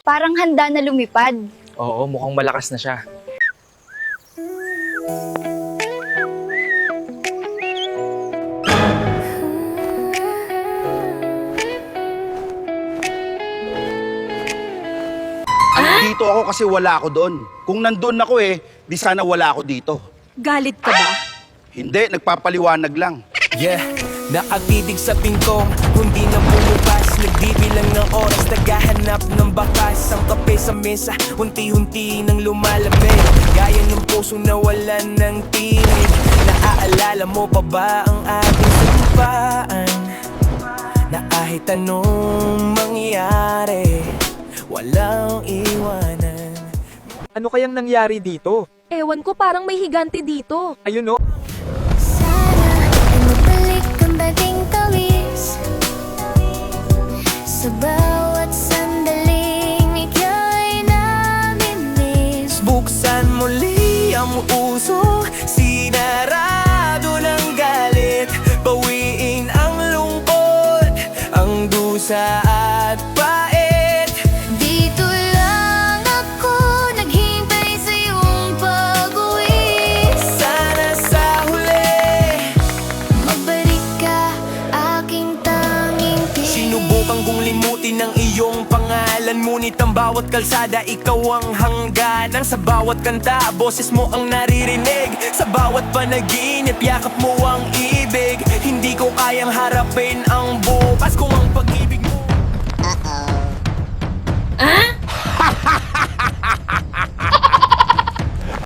Parang handa na lumipad. Oo, mukhang malakas na siya. Dito ako kasi wala ako doon. Kung nandun ako di sana wala ako dito. Galit ka ba? Hindi, nagpapaliwanag lang. Yeah, nakatitig sa pingkong, hindi na bumukas. Nagbibilang ng oras, naghahanap ng bakas. Ang kape sa mesa, unti-unti nang lumalamig. Gaya ng puso na wala ng tinig. Naaalala mo pa ba ang ating sampaan? Na kahit anong mangyari, walang iwanan. Ano kayang nangyari dito? Ewan ko, parang may higante dito. Ayun, oh. Sana ay mabalik ang dating talis. Sa bawat sandaling ika'y namimiss. Buksan muli ang puso, sinarado ng galit. Bawiin ang lungkot, ang dusa at pait. Dito lang ako naghintay sa iyong pag-uwi. Sana sa huli Magbalik ka, aking tanging tiis. sinubukan kong limutin ang iyong pangalan. Ngunit ang bawat kalsada, ikaw ang hangganan. Sa bawat kanta, boses mo ang naririnig. Sa bawat panaginip, yakap mo ang ibig. Hindi ko kayang harapin ang bukas kung ang pag-ibig mo. Ah?